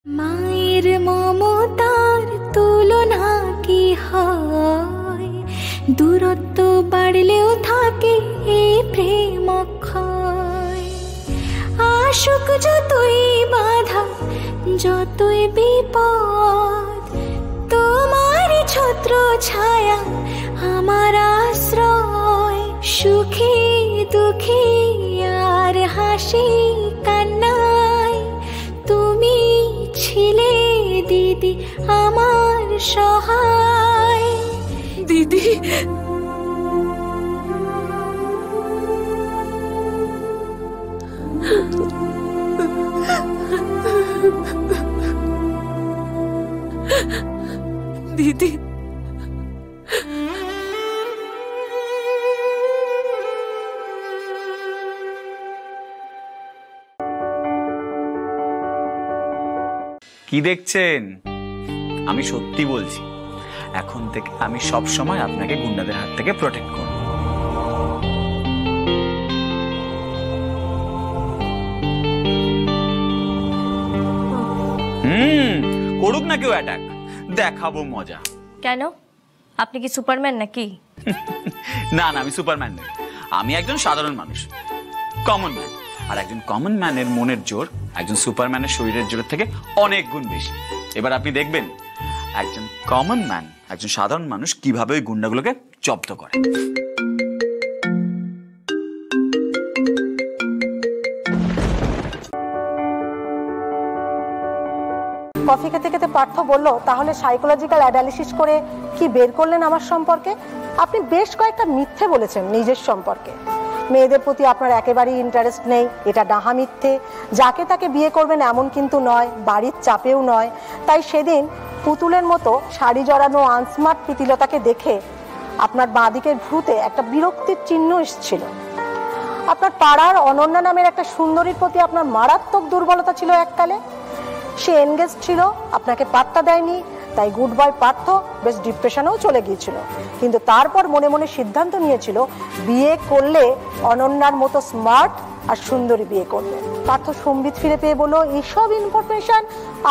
মায়ের মমতার তুলনা কি হয়, দূরত্ব বাড়লেও থাকে এই প্রেম অক্ষয়। আশুক যতই বাধা যতই বিপদ, তোমার ছত্র ছায়া আমার আশ্রয়। সুখে দুঃখে আর হাসি কান্নায় তুমি ছিলে দিদি আমার সহায়। দিদি দিদি কি দেখছেন? আমি সত্যি বলছি, এখন থেকে আমি সব সময় আপনাকে গুন্ডাদের হাত থেকে প্রোটেক্ট করব। করুক না কেউ অ্যাটাক, দেখাবো মজা। কেন, আপনি কি সুপারম্যান নাকি? না না, আমি সুপারম্যান নই, আমি একজন সাধারণ মানুষ, কমন ম্যান। আর একজন কমন ম্যানের মনের জোর একজন সুপারম্যানের শরীরের জোরের থেকে অনেক গুণ বেশি। এবার আপনি দেখবেন একজন কমন ম্যান, একজন সাধারণ মানুষ কিভাবে ওই গুন্ডাগুলোকে জব্দ করে। কফি খেতে খেতে পার্থ বলল, তাহলে সাইকোলজিক্যাল অ্যানালিসিস করে কি বের করলেন আমার সম্পর্কে? আপনি বেশ কয়েকটা মিথ্যে বলেছেন নিজের সম্পর্কে। মেয়েদের প্রতি আপনার একেবারেই ইন্টারেস্ট নেই, এটা ডাহা মিথ্যে। যাকে তাকে বিয়ে করবেন এমন কিন্তু নয়, বাড়ির চাপেও নয়। তাই সেদিন পুতুলের মতো শাড়ি জড়ানো আনস্মার্ট প্রীতিলতাকে দেখে আপনার বাঁদিকের ভ্রুতে একটা বিরক্তির চিহ্ন এসেছিল। আপনার পাড়ার অনন্যা নামের একটা সুন্দরীর প্রতি আপনার মারাত্মক দুর্বলতা ছিল এককালে। সে এনগেজ ছিল, আপনাকে পাত্তা দেয়নি, তাই গুড বাই পার্থ বেশ ডিপ্রেশনেও চলে গিয়েছিল। কিন্তু তারপর মনে মনে সিদ্ধান্ত নিয়েছিল বিয়ে করলে অনন্যার মতো স্মার্ট আর সুন্দরী বিয়ে করবে। পার্থ সম্বিত ফিরে পেয়ে বলল, এসব ইনফরমেশন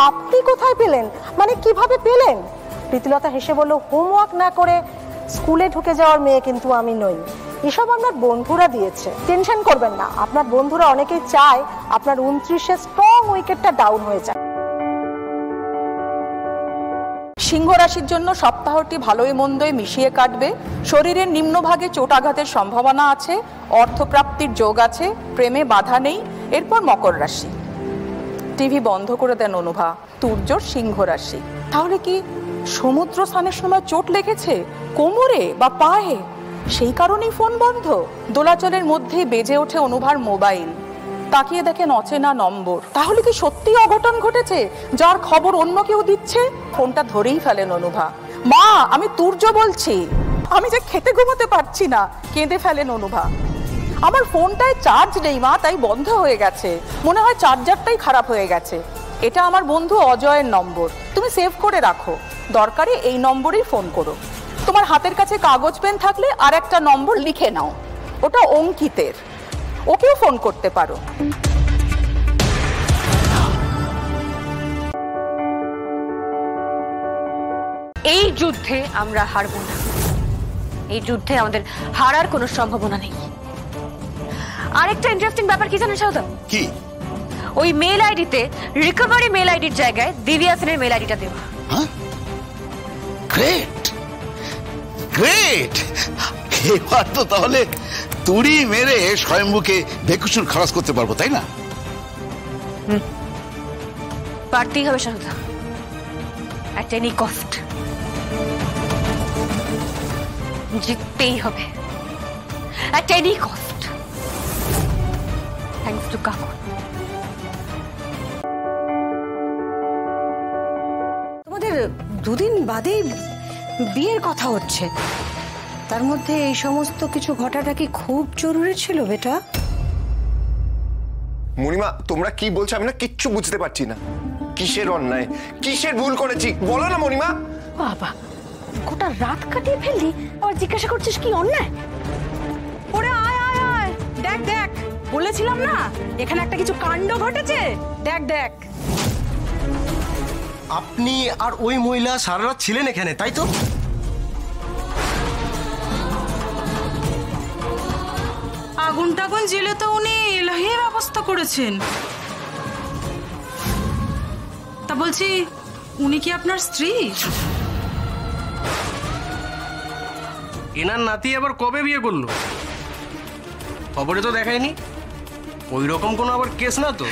আপনি কোথায় পেলেন, মানে কিভাবে পেলেন? প্রীতিলতা হেসে বলল, হোমওয়ার্ক না করে স্কুলে ঢুকে যাওয়ার মেয়ে কিন্তু আমি নই, এসব আপনার বন্ধুরা দিয়েছে। টেনশন করবেন না, আপনার বন্ধুরা অনেকেই চায় আপনার 29-এ স্ট্রং উইকেটটা ডাউন হয়ে যায়। সিংহ রাশির জন্য সপ্তাহটি ভালোই মন্দই মিশিয়ে কাটবে। শরীরের নিম্নভাগে চোটাঘাতের সম্ভাবনা আছে, অর্থপ্রাপ্তির যোগ আছে, প্রেমে বাধা নেই। এরপর মকর রাশি। টিভি বন্ধ করে দেন অনুভা। তুর্যর সিংহ রাশি। তাহলে কি সমুদ্র স্নানের সময় চোট লেগেছে কোমরে বা পায়ে, সেই কারণেই ফোন বন্ধ? দোলাচলের মধ্যেই বেজে ওঠে অনুভার মোবাইল। তাকিয়ে দেখেন অচেনা নম্বর। তাহলে কি সত্যি অঘটন ঘটেছে, যার খবর অন্য কেউ দিচ্ছে? ফোনটা ধরেই ফেলেন অনুভা। মা, আমি তুর্য বলছি, আমি যে খেতে ঘুমোতে পারছি না। কেঁদে ফেলেন অনুভা। আমার ফোনটায় চার্জ নেই মা, তাই বন্ধ হয়ে গেছে। মনে হয় চার্জারটাই খারাপ হয়ে গেছে। এটা আমার বন্ধু অজয়ের নম্বর, তুমি সেভ করে রাখো, দরকারে এই নম্বরেই ফোন করো। তোমার হাতের কাছে কাগজ পেন থাকলে আর একটা নম্বর লিখে নাও, ওটা অঙ্কিতের, ওকেও ফোন করতে পারো। এই যুদ্ধে আমরা হারবো না, এই যুদ্ধে আমাদের হারার কোনো সম্ভাবনা নেই। আরেকটা ইন্টারেস্টিং ব্যাপার কি জানেন সাউদা? কি? ওই মেল আইডিতে রিকভারি মেল আইডির জায়গায় দিব্যা সেনের মেল আইডিটা দেওয়া। হ্যাঁ, গ্রেট গ্রেট। এবার তো তাহলে তুড়ি মেরে স্বয়ম্ভুকে বেকুসুর খালাস করতে পারবো, তাই না? পারতেই হবে সাউদা, অ্যাট এনি কস্ট। জিততেই হবে at any cost. Thanks to কাকু। তোমাদের দুদিন বাদে বিয়ের কথা হচ্ছে, তার মধ্যে এই সমস্ত কিছু ঘটাটা কি খুব জরুরি ছিল বেটা? মণিমা, তোমরা কি বলছো আমি না কিচ্ছু বুঝতে পারছি না। কিসের অন্যায়, কিসের ভুল করেছি বলো না মণিমা। বাবা, গোটা রাত কাটিয়ে ফেললি, আর জিজ্ঞাসা করছিস কি অন্যায়? ওরে আয় আয় আয়, দেখ দেখ, বলেছিলাম না এখানে একটা কিছু কাণ্ড ঘটেছে। দেখ দেখ। আপনি আর ওই মহিলা সারা রাত ছিলেন এখানে, তাই তো? আগুন টাগুন জেলে তো উনি এলাহি ব্যবস্থা করেছেন। তা বলছি, উনি কি আপনার স্ত্রী? এনার নাতি আবার কবে বিয়ে করলো? খবরে তো দেখায়নি। ওই রকম কোনো আবার কেস না তো?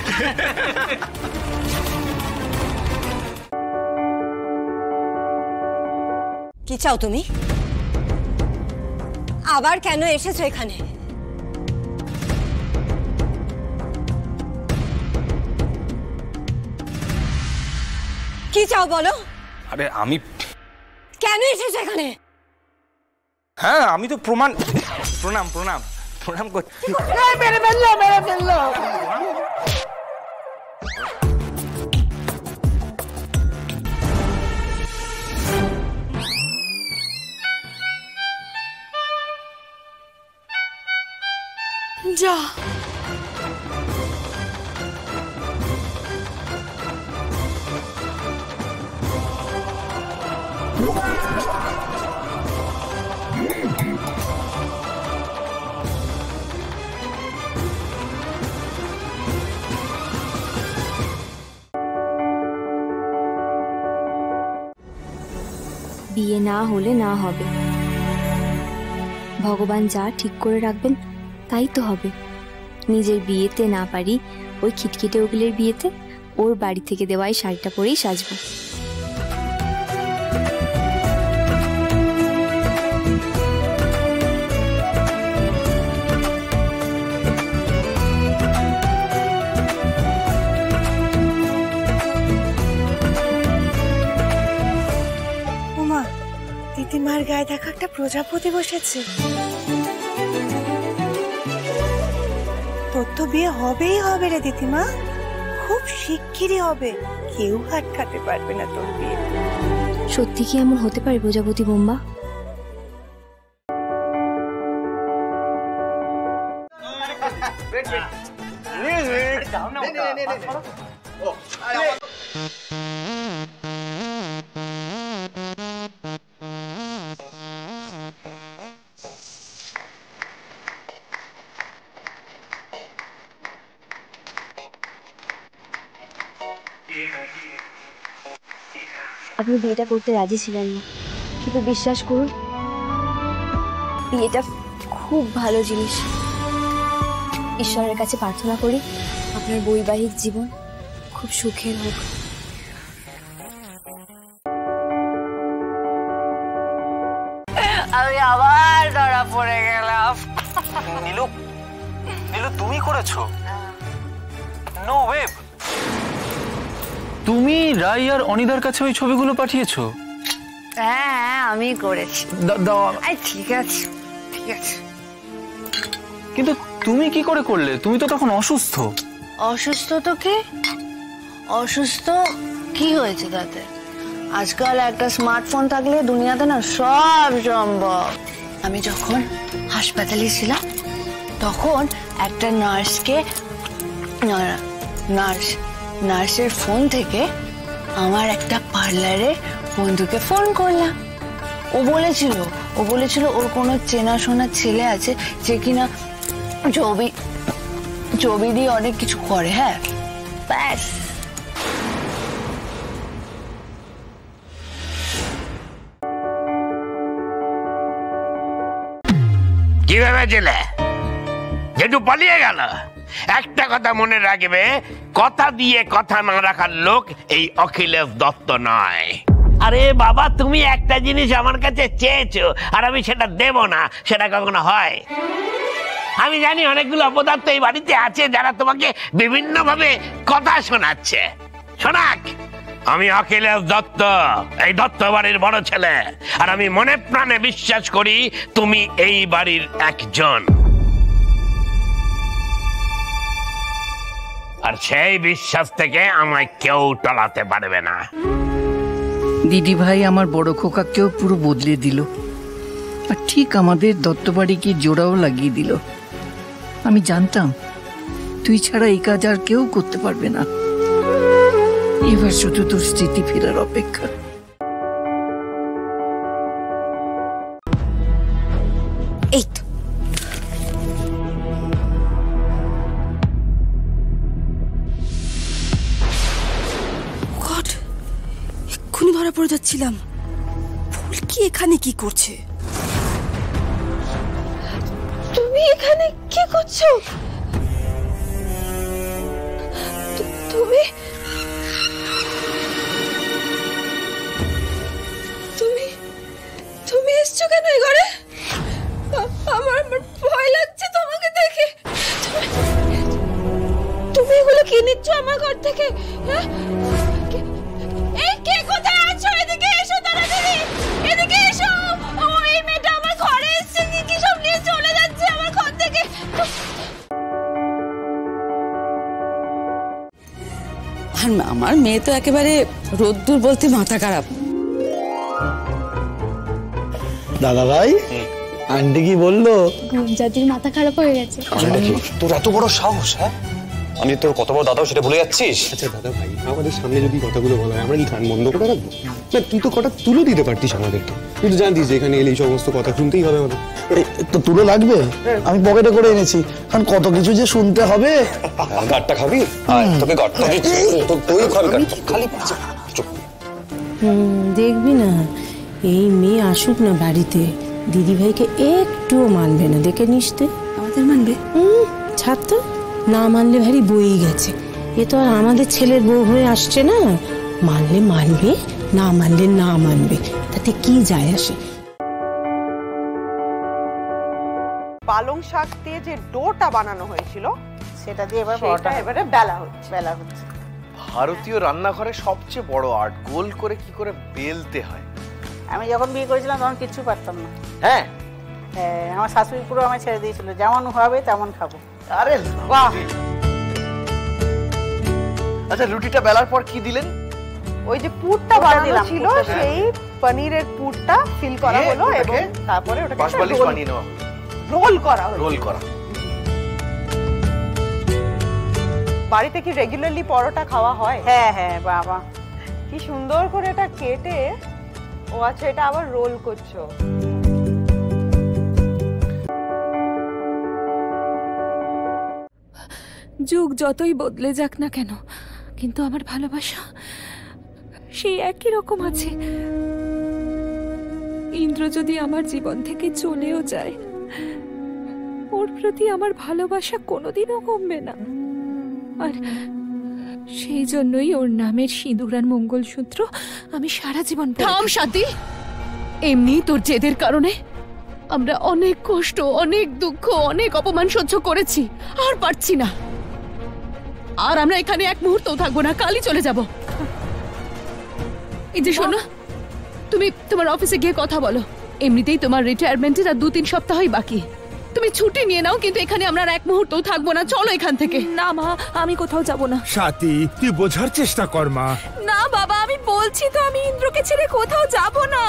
কি চাও তুমি? আবার কেন এসেছো এখানে? কি চাও বলো? আরে আমি কেন এসেছো এখানে? হ্যাঁ আমি তো প্রমাণ। প্রণাম প্রণাম প্রণাম করছি। মেরে ফেললো, মেরে ফেললো। যা, বিয়ে না হলে না হবে, ভগবান যা ঠিক করে রাখবেন তাই তো হবে। নিজের বিয়েতে না পারি, ওই খিটখিটে উকিলের বিয়েতে ওর বাড়ি থেকে দেওয়া এই শাড়িটা পরেই সাজবো। ওমা, দিদিমার গায়ে দেখা একটা প্রজাপতি বসেছে। তোর তো বিয়ে হবেই হবে রে দিদিমা, খুব শিগগিরই হবে, কেউ আটকাতে পারবে না তোর বিয়ে। সত্যি কি এমন হতে পারে প্রজাপতি বোম্বা? আপনি বিয়েটা করতে রাজি ছিলেন না, কিন্তু বিশ্বাস করুন বিয়েটা খুব ভালো জিনিস। ঈশ্বরের কাছে প্রার্থনা করি আপনার বৈবাহিক জীবন খুব সুখের হোক। আমি আবার ধরা পড়ে গেলাম। নীলু, নীলু তুমি করেছো? No way. তুমি রাই আর অনিদার কাছে ওই ছবিগুলো পাঠিয়েছো? হ্যাঁ আমি করেছি। ঠিক আছে ঠিক আছে। কিন্তু তুমি কি করে করলে? তুমি তো তখন অসুস্থ। অসুস্থ তো কি? অসুস্থ কি হয়েছে তাতে? আজকাল একটা স্মার্টফোন থাকলে দুনিয়াতে না সব সম্ভব। আমি যখন হাসপাতালে ছিলাম তখন একটা নার্সের ফোন থেকে আমার একটা পার্লারের বন্ধুকে ফোন করলাম। ও বলেছিল ওর কোনো চেনাশোনা ছেলে আছে যে কিনা ছবি দিয়ে অনেক কিছু করে। হ্যাঁ ব্যাস। কি ভেবেছিলে যেটু পালিয়ে গেল? একটা কথা মনে রাখবে, কথা দিয়ে কথা না রাখার লোক এই অখিলেশ দত্ত নয়। আরে বাবা, তুমি একটা জিনিস আমার কাছে চেয়েছো আর আমি সেটা দেব না, সেটা কখনো হয়? আমি জানি অনেকগুলো অপদার্থ এই বাড়িতে আছে যারা তোমাকে বিভিন্ন ভাবে কথা শোনাচ্ছে। শোনাক, আমি অখিলেশ দত্ত, এই দত্ত বাড়ির বড় ছেলে, আর আমি মনে প্রাণে বিশ্বাস করি তুমি এই বাড়ির একজন। আর সেই বিশ্বাস থেকে আমায় কেউ টলাতে পারবে না। দিদি ভাই আমার বড় খোকাকেও পুরো বদলে দিল, আর ঠিক আমাদের দত্তবাড়িকে জোড়াও লাগিয়ে দিল। আমি জানতাম তুই ছাড়া এই কাজ আর কেউ করতে পারবে না। এবার শুধু তোর স্মৃতি ফেরার অপেক্ষা। এই তো গড, এক্ষুনি ধরা পড়ে যাচ্ছিলাম। ফুলকি এখানে কি করছে? তুমি এখানে কি করছো? তুমি তুমি তুমি এসছো কেন এই ঘরে? আমার ভয় লাগছে তোমাকে দেখে। তুমি এগুলো কি নিচ্ছ আমার ঘর থেকে? এই কে কোথায় আছো? এদিকে এসো তাড়াতাড়ি, এদিকে এসো। এই মেয়েটা আমার ঘরে এসছে, কি সব নিয়ে চলে যাচ্ছে আমার ঘর থেকে। আর আমার মেয়ে তো একেবারে রোদ্দুর বলতে মাথা খারাপ। দাদা ভাই, আন্টি কি বললো? জাতির মাথা খারাপ হয়ে গেছে। তোর এত বড় সাহস? হ্যাঁ, আমি তোর কত বড় দাদাও সেটা ভুলে যাচ্ছিস? আচ্ছা দাদা ভাই, আমাদের সামনে যদি কথাগুলো বলা হয় আমরা কি কান বন্ধ করে রাখবো? না, তুই তো কটা তুলে দিতে পারতিস আমাদেরকে। তুই তো জানতিস যে এখানে এলে এই সমস্ত কথা শুনতেই হবে আমাদের। তো তুলো লাগবে, আমি পকেটে করে এনেছি, কারণ কত কিছু যে শুনতে হবে। গাটটা খাবি? তোকে গাটটা দিচ্ছি, তুই খাবি খালি। দেখবি না, এই মেয়ে আসুক না বাড়িতে, দিদি ভাইকে একটুও মানবে না, দেখে নিসতে। আমাদের মানবে? ছাড় তো, না মানলে ভারী বই গেছে। এ তো আর আমাদের ছেলের বউ হয়ে আসছে না, মানলে মানবে, না মানলে না মানবে, তাতে কি যায় আসে। পালং শাক দিয়ে যে ডোটা বানানো হয়েছিল সেটা দিয়ে এবার পরোটা এবারে বেলা হচ্ছে। ভারতীয় রান্নাঘরে সবচেয়ে বড় আর্ট গোল করে কি করে বেলতে হয়। আমি যখন বিয়ে করেছিলাম তখন কিচ্ছু পারতাম না। হ্যাঁ, আমার শাশুড়ি পুরো আমায় ছেড়ে দিয়েছিল, যেমন হবে তেমন খাবো। আরে বাহ! আচ্ছা, রুটিটা বেলার পর কি দিলেন? ওই যে পুরটা বানানো ছিল সেই পনিরের পুরটা ফিল করা হলো এবং তারপরে ওটাকে বাসবালিশ বানিয়ে নেওয়া হলো, রোল করা হলো। রোল করা। বাড়িতে কি রেগুলারলি পরোটা খাওয়া হয়? হ্যাঁ হ্যাঁ, বাবা কি সুন্দর করে এটা কেটে। ও আচ্ছা, এটা আবার রোল করছো। যুগ যতই বদলে যাক না কেন, কিন্তু আমার ভালোবাসা সেই একই রকম আছে। ইন্দ্র যদি আমার জীবন থেকে চলেও যায়, ওর প্রতি আমার ভালোবাসা কোনোদিনও কমবে না। আর সেই জন্যই ওর নামের সিঁদুর আর মঙ্গলসূত্র আমি সারা জীবন থাম শান্তি। এমনি তোর জেদের কারণে আমরা অনেক কষ্ট, অনেক দুঃখ, অনেক অপমান সহ্য করেছি, আর পারছি না। আর আমরা এখানে এক মুহূর্তও থাকবো না, কালই চলে যাব। এই যে শোনো, তুমি তোমার অফিসে গিয়ে কথা বলো। এমনিতেই তোমার রিটায়ারমেন্টের আর 2-3 সপ্তাহই বাকি। তুমি ছুটি নিয়ে নাও, কিন্তু এখানে আমরা আর এক মুহূর্তও থাকবো না। চলো এখান থেকে। না মা, আমি কোথাও যাব না। সাথী, তুই বোঝার চেষ্টা কর মা। না বাবা, আমি বলছি তো, আমি ইন্দ্রকে ছেড়ে কোথাও যাব না।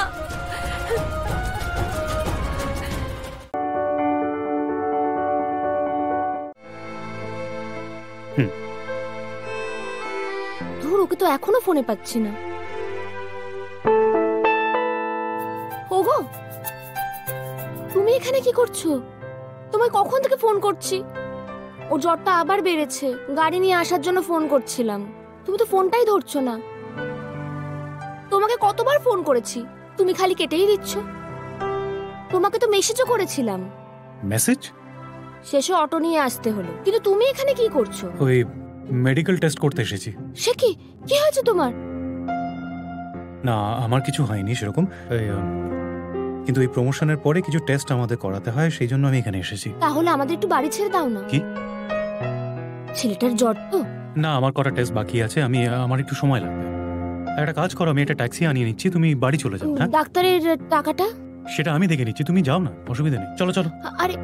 ধুর, ওকে তো এখনো ফোনে পাচ্ছি না। ওগো, তুমি এখানে কি করছো? তোমায় কখন থেকে ফোন করছি। ও জ্বরটা আবার বেড়েছে, গাড়ি নিয়ে আসার জন্য ফোন করছিলাম, তুমি তো ফোনটাই ধরছো না। তোমাকে কতবার ফোন করেছি, তুমি খালি কেটেই দিচ্ছ। তোমাকে তো মেসেজও করেছিলাম। মেসেজ? শেষে অটো নিয়ে আসতে হলো, কিন্তু তুমি এখানে কি করছো? ওই মেডিকেল টেস্ট করতে এসেছি। সে কি, কি হয়েছে তোমার? না, আমার কিছু হয়নি সেরকম, কিন্তু এই প্রমোশনের পরে কিছু টেস্ট আমাদের করাতে হয়, সেই জন্য আমি এখানে এসেছি। তাহলে আমাদের একটু বাড়ি ছেড়ে দাও না। কি? ছেলেটার জ্বর তো। না, আমার কটা টেস্ট বাকি আছে, আমার একটু সময় লাগবে। একটা কাজ করো, আমি একটা ট্যাক্সি আনিয়ে নিচ্ছি, তুমি বাড়ি চলে যাও। হ্যাঁ, ডাক্তারের টাকাটা সেটা আমি দেখে নিচ্ছি, তুমি যাও না, অসুবিধা নেই। চলো চলো। আরে